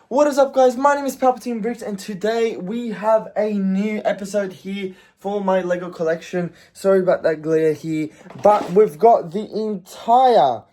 What is up, guys? My name is Palpatine Bricks, and today we have a new episode here for my Lego collection. Sorry about that glare here, but we've got the entire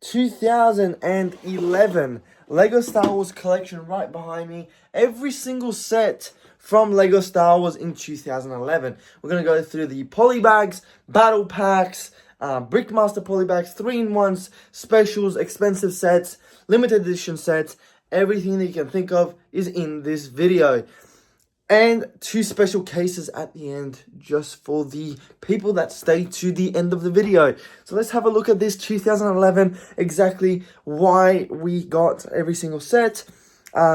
2011 Lego Star Wars collection right behind me. Every single set from Lego Star Wars in 2011. We're going to go through the polybags, battle packs, Brickmaster polybags, 3-in-1s, specials, expensive sets, limited edition sets. Everything that you can think of is in this video. And 2 special cases at the end just for the people that stay to the end of the video. So let's have a look at this 2011, exactly why we got every single set.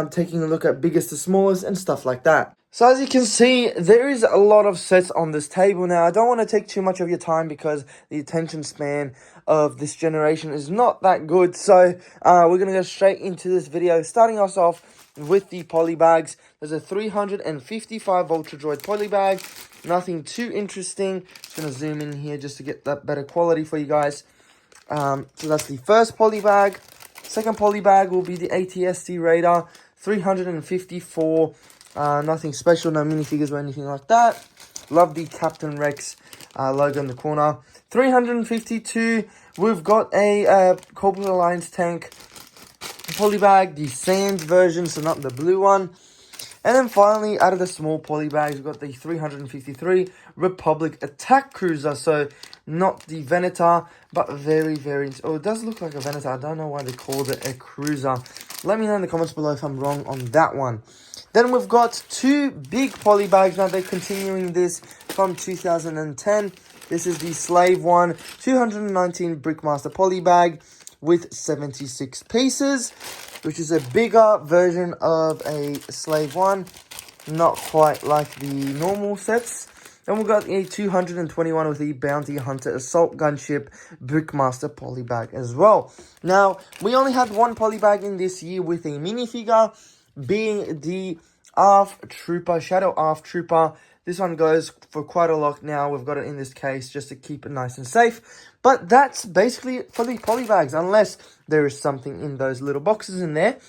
Taking a look at biggest to smallest and stuff like that. So as you can see, there is a lot of sets on this table. Now, I don't want to take too much of your time because the attention span of this generation is not that good. So we're going to go straight into this video, starting us off with the polybags. There's a 355 Ultra Droid polybag. Nothing too interesting. Just going to zoom in here just to get that better quality for you guys. So that's the first polybag. Second polybag will be the AT-ST Raider, 354. Nothing special, no minifigures or anything like that. Love the Captain Rex logo in the corner. 352, we've got a Corporate Alliance tank polybag, the sand version, so not the blue one. And then finally, out of the small polybags, we've got the 353 Republic Attack Cruiser. So not the Venator, but very... Oh, it does look like a Venator. I don't know why they called it a cruiser. Let me know in the comments below if I'm wrong on that one. Then we've got 2 big polybags. Now they're continuing this from 2010. This is the Slave one, 219 Brickmaster polybag with 76 pieces, which is a bigger version of a Slave one. Not quite like the normal sets. Then we've got a 221 with the Bounty Hunter Assault Gunship Brickmaster polybag as well. Now, we only had 1 polybag in this year with a minifigure, being the ARF Trooper, Shadow ARF Trooper. This one goes for quite a lot now. We've got it in this case just to keep it nice and safe. But that's basically it for the polybags, unless there is something in those little boxes in there.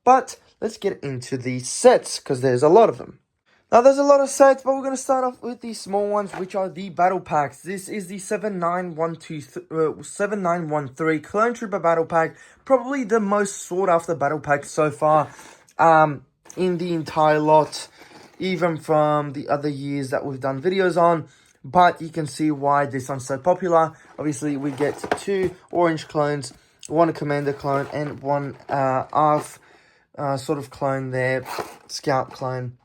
But let's get into the sets, because there's a lot of them. Now, there's a lot of sets, but we're going to start off with the small ones, which are the battle packs. This is the 7913 Clone Trooper battle pack. Probably the most sought after battle pack so far in the entire lot, even from the other years that we've done videos on. But you can see why this one's so popular. Obviously, we get 2 orange clones, 1 commander clone, and 1 ARF sort of clone there, scout clone.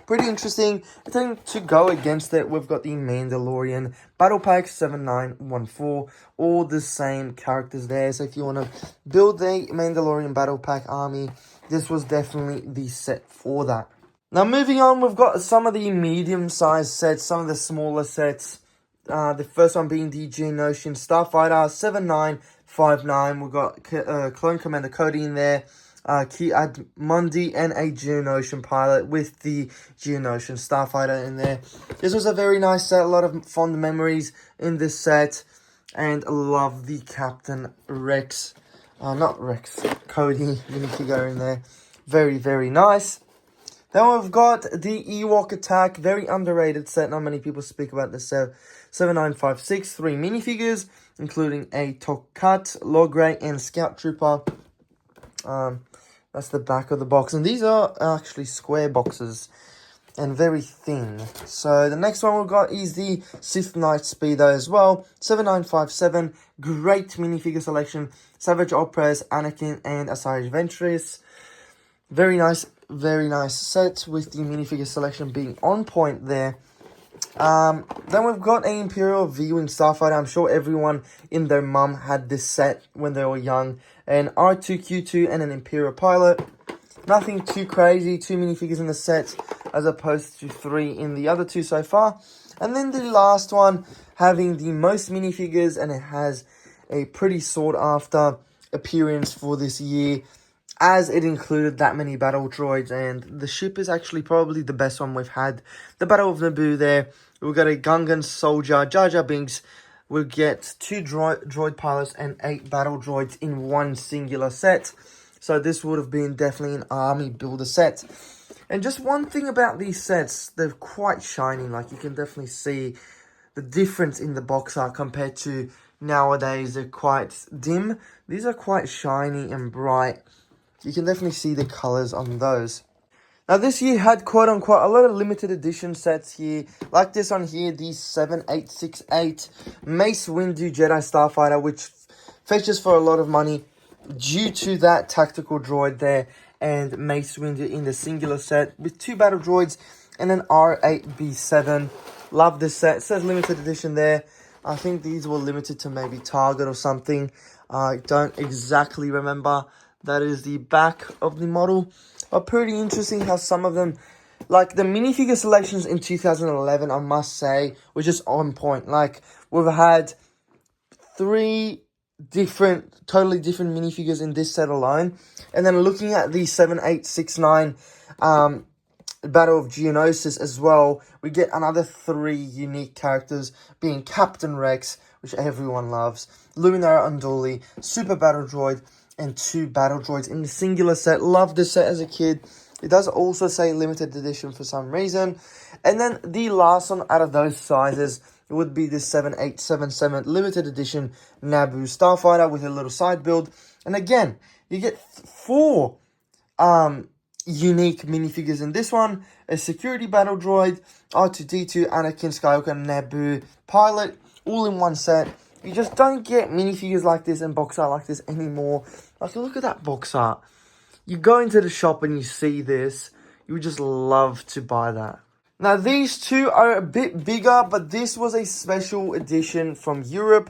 Pretty interesting. I think to go against it, we've got the Mandalorian Battle Pack 7914. All the same characters there. So if you want to build the Mandalorian Battle Pack army, this was definitely the set for that. Now moving on, we've got some of the medium-sized sets, some of the smaller sets. The first one being the Geonosian Starfighter 7959. We've got Clone Commander Cody in there. Ki Mundi and a Geonosian pilot with the Geonosian Starfighter in there. This was a very nice set, a lot of fond memories in this set, and love the Captain Rex, Cody minifigure in there. Very, very nice. Then we've got the Ewok Attack, very underrated set, not many people speak about this set. 7956, 3 minifigures, including a Tokat, Logray, and Scout Trooper. That's the back of the box, and these are actually square boxes and very thin. So the next one we've got is the Sith Knight Speedo as well, 7957. Great minifigure selection. Savage Opress, Anakin, and Asajj Ventress. Very nice set with the minifigure selection being on point there. Then we've got an Imperial V-Wing Starfighter. I'm sure everyone in their mum had this set when they were young. An R2-Q2 and an Imperial pilot. Nothing too crazy. 2 minifigures in the set as opposed to 3 in the other 2 so far. And then the last one having the most minifigures, and it has a pretty sought after appearance for this year, as it included that many battle droids, and the ship is actually probably the best one we've had. The Battle of Naboo there. We've got a Gungan soldier, Jar Jar Binks. We'll get 2 droid pilots and 8 battle droids in one singular set. So this would have been definitely an army builder set. And just one thing about these sets, they're quite shiny. Like, you can definitely see the difference in the box art compared to nowadays. They're quite dim. These are quite shiny and bright. You can definitely see the colors on those. Now, this year had quote-unquote a lot of limited edition sets here. Like this one here, the 7868 Mace Windu Jedi Starfighter, which fetches for a lot of money due to that tactical droid there and Mace Windu in the singular set with 2 battle droids and an R8B7. Love this set. It says limited edition there. I think these were limited to maybe Target or something. I don't exactly remember. That is the back of the model. But pretty interesting how some of them, like the minifigure selections in 2011, I must say, were just on point. Like, we've had 3 totally different minifigures in this set alone. And then looking at the 7869 Battle of Geonosis as well, we get another 3 unique characters, being Captain Rex, which everyone loves, Luminara Unduli, Super Battle Droid, and 2 battle droids in the singular set. Loved this set as a kid. It does also say limited edition for some reason. And then the last one out of those sizes would be the 7877 limited edition Naboo Starfighter with a little side build. And again, you get 4 unique minifigures in this one. A security battle droid, R2-D2, Anakin Skywalker, Naboo pilot, all in one set. You just don't get minifigures like this and box art like this anymore. Like, look at that box art. You go into the shop and you see this, you would just love to buy that. Now, these 2 are a bit bigger, but this was a special edition from Europe,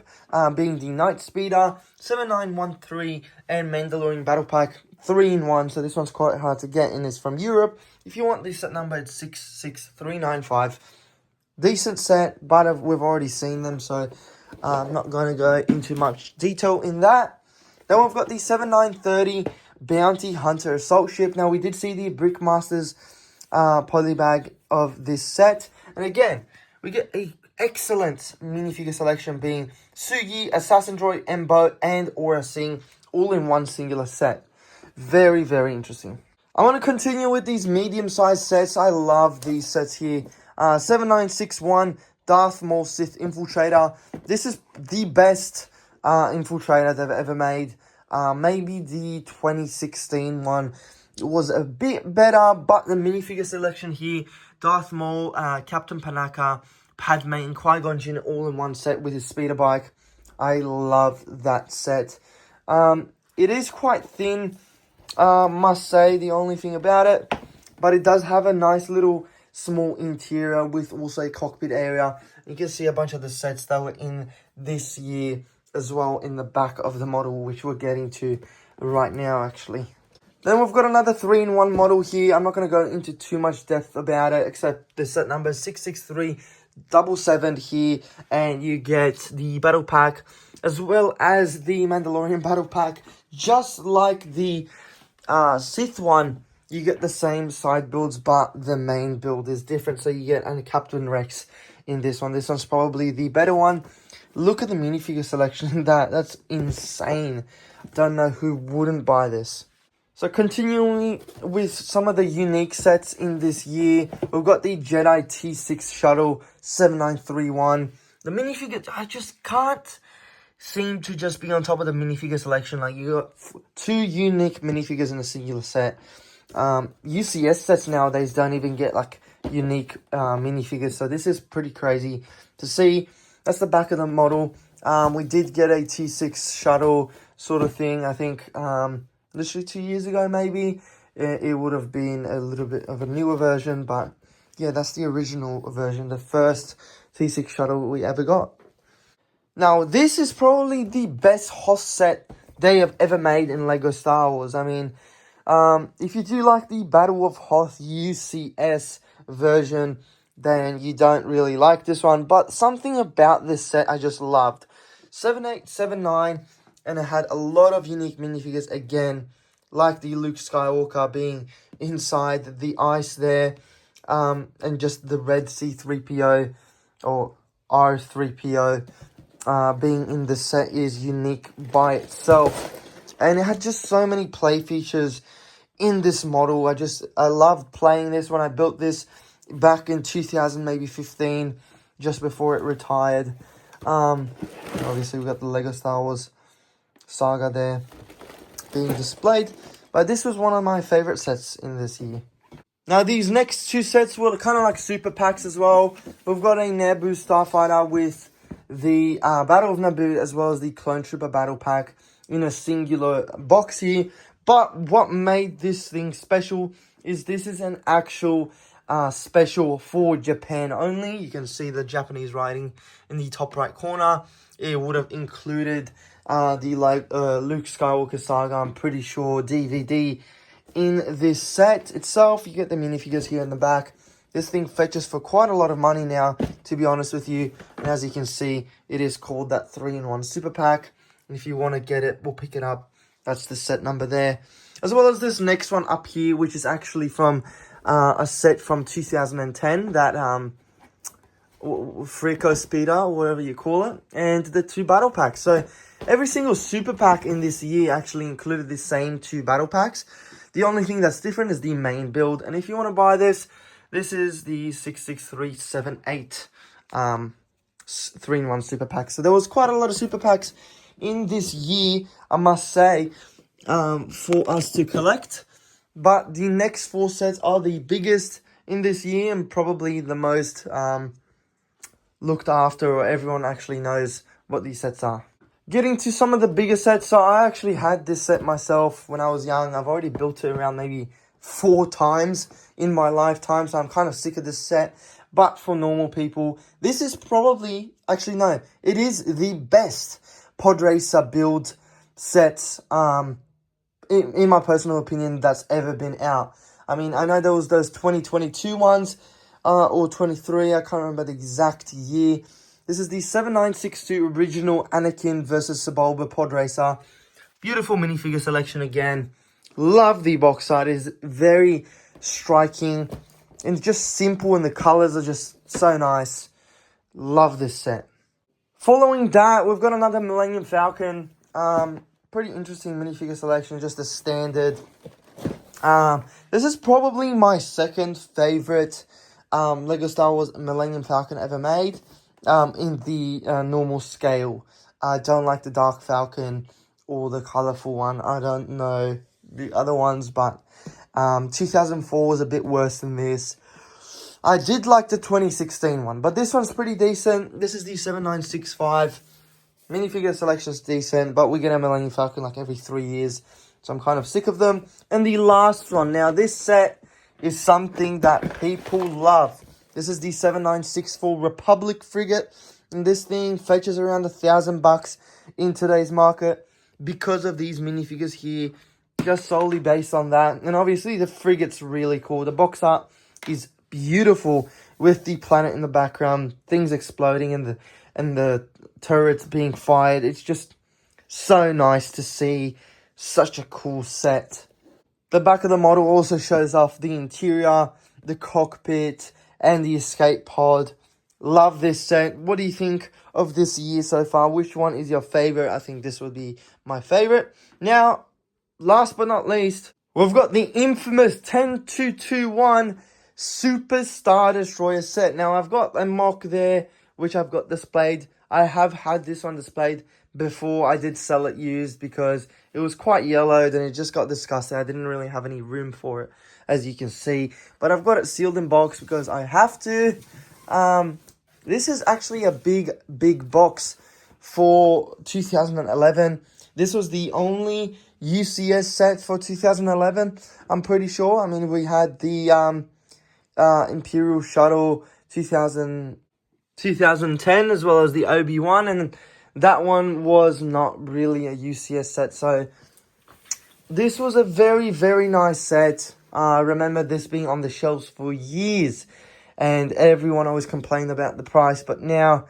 being the Night Speeder 7913 and Mandalorian Battle Pack 3-in-1. So this one's quite hard to get and it's from Europe. If you want this set number, it's 66395. Decent set, but we've already seen them, so I'm not going to go into much detail in that. Then we've got the 7930 Bounty Hunter Assault Ship. Now, we did see the Brickmasters polybag of this set. And again, we get a excellent minifigure selection, being Sugi, Assassin Droid, Embo, and Aura Singh, all in one singular set. Very, very interesting. I want to continue with these medium-sized sets. I love these sets here. 7961 Darth Maul Sith Infiltrator. This is the best infiltrator they've ever made. Maybe the 2016 one was a bit better, but the minifigure selection here, Darth Maul, Captain Panaka, Padme, and Qui-Gon Jinn all in one set with his speeder bike. I love that set. It is quite thin, must say, the only thing about it, but it does have a nice little small interior with also a cockpit area. You can see a bunch of the sets that were in this year as well in the back of the model, which we're getting to right now, actually. Then we've got another 3-in-1 model here. I'm not going to go into too much depth about it, except the set number 66377 here, and you get the battle pack as well as the Mandalorian battle pack. Just like the Sith one, you get the same side builds, but the main build is different. So you get a Captain Rex in this one. This one's probably the better one. Look at the minifigure selection. That's insane. Don't know who wouldn't buy this. So continuing with some of the unique sets in this year, we've got the Jedi T6 Shuttle 7931. The minifigure, I just can't seem to just be on top of the minifigure selection. Like, you got 2 unique minifigures in a singular set. UCS sets nowadays don't even get like unique minifigures, so this is pretty crazy to see. That's the back of the model. We did get a T6 Shuttle sort of thing, I think, literally 2 years ago, maybe. It would have been a little bit of a newer version, but yeah, that's the original version, the first T6 Shuttle we ever got. Now, this is probably the best Hoth set they have ever made in LEGO Star Wars. I mean, if you do like the Battle of Hoth UCS version, then you don't really like this one. But something about this set I just loved. 7879, and it had a lot of unique minifigures again, like the Luke Skywalker being inside the ice there, and just the red C-3PO or R3PO being in the set is unique by itself. And it had just so many play features in this model. I loved playing this when I built this back in 2000, maybe 15, just before it retired. Obviously, we've got the Lego Star Wars Saga there being displayed. But this was one of my favorite sets in this year. Now, these next two sets were kind of like super packs as well. We've got a Naboo Starfighter with the Battle of Naboo, as well as the Clone Trooper Battle Pack in a singular box here. But what made this thing special is this is an actual special for Japan only. You can see the Japanese writing in the top right corner. It would have included the Luke Skywalker Saga, I'm pretty sure, DVD in this set itself. You get the minifigures here in the back. This thing fetches for quite a lot of money now, to be honest with you. And as you can see, it is called that 3-in-1 Super Pack. And if you want to get it, we'll pick it up. That's the set number there. As well as this next one up here, which is actually from a set from 2010. That Frico Speeder, or whatever you call it. And the 2 battle packs. So every single Super Pack in this year actually included the same 2 battle packs. The only thing that's different is the main build. And if you want to buy this, this is the 66378 3-in-1 Super Pack. So there was quite a lot of Super Packs in this year, I must say, for us to collect. But the next 4 sets are the biggest in this year and probably the most looked after, or everyone actually knows what these sets are. Getting to some of the bigger sets, so I actually had this set myself when I was young. I've already built it around maybe 4 times in my lifetime, so I'm kind of sick of this set. But for normal people, this is probably, actually no, it is the best pod racer build sets, in my personal opinion, that's ever been out. I mean, I know there was those 2022 ones, or 23, I can't remember the exact year. This is the 7962 original Anakin versus Sebulba pod racer. Beautiful minifigure selection again. Love the box art. It is very striking and just simple, and the colors are just so nice. Love this set. Following that, we've got another Millennium Falcon. Pretty interesting minifigure selection, just a standard. This is probably my second favorite Lego Star Wars Millennium Falcon ever made. In the normal scale. I don't like the Dark Falcon or the colorful one. I don't know the other ones, but 2004 was a bit worse than this. I did like the 2016 one, but this one's pretty decent. This is the 7965. Minifigure selection's decent, but we get a Millennium Falcon like every 3 years, so I'm kind of sick of them. And the last one, now this set is something that people love. This is the 7964 Republic frigate, and this thing fetches around $1,000 in today's market because of these minifigures here, just solely based on that. And obviously the frigate's really cool. The box art is beautiful with the planet in the background, things exploding and the turrets being fired. It's just so nice to see such a cool set. The back of the model also shows off the interior, the cockpit, and the escape pod. Love this set. What do you think of this year so far? Which one is your favorite? I think this would be my favorite. Now, last but not least, we've got the infamous 10221 Super Star Destroyer set. Now, I've got a mock there, which I've got displayed. I have had this one displayed before. I did sell it used because it was quite yellowed and it just got disgusting. I didn't really have any room for it, as you can see. But I've got it sealed in box because I have to. This is actually a big box for 2011. This was the only UCS set for 2011, I'm pretty sure. I mean, we had the Imperial Shuttle 2010, as well as the Obi-Wan, and that one was not really a UCS set. So this was a very nice set. I remember this being on the shelves for years, and everyone always complained about the price, but now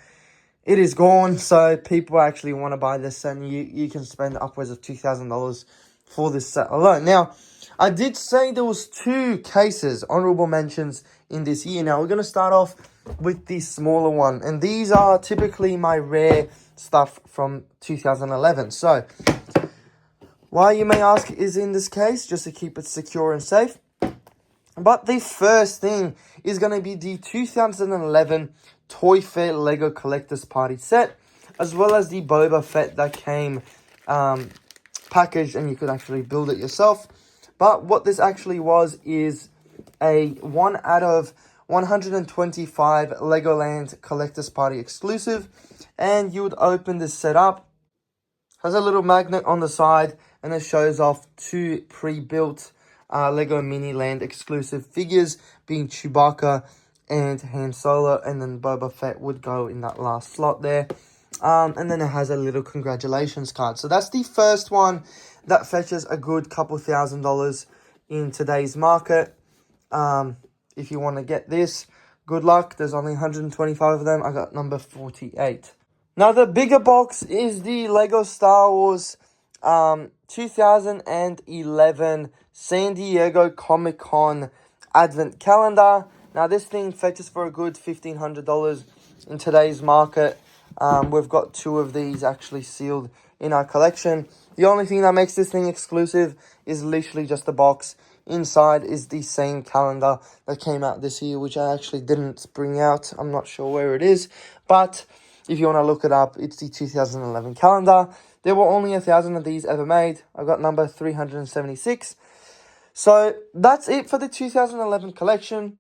it is gone, so people actually want to buy this set, and you can spend upwards of $2,000 for this set alone. Now, I did say there was 2 cases, honorable mentions, in this year. Now, we're going to start off with the smaller one, and these are typically my rare stuff from 2011. So, Why, you may ask, is in this case just to keep it secure and safe. But the first thing is going to be the 2011 Toy Fair Lego Collector's Party set, as well as the Boba Fett that came packaged, and you could actually build it yourself. But what this actually was is a 1 out of 125 Legoland Collector's Party exclusive, and you would open this set up. Has a little magnet on the side, and it shows off 2 pre-built Lego Miniland exclusive figures, being Chewbacca and Han Solo, and then Boba Fett would go in that last slot there. And then it has a little congratulations card. So that's the first one that fetches a good couple $1,000 in today's market. If you want to get this, good luck. There's only 125 of them. I got number 48. Now, the bigger box is the Lego Star Wars 2011 San Diego Comic-Con Advent Calendar. Now, this thing fetches for a good $1,500 in today's market. We've got 2 of these actually sealed in our collection. The only thing that makes this thing exclusive is literally just the box. Inside is the same calendar that came out this year, which I actually didn't bring out. I'm not sure where it is, but if you want to look it up, it's the 2011 calendar. There were only 1,000 of these ever made. I got number 376. So that's it for the 2011 collection.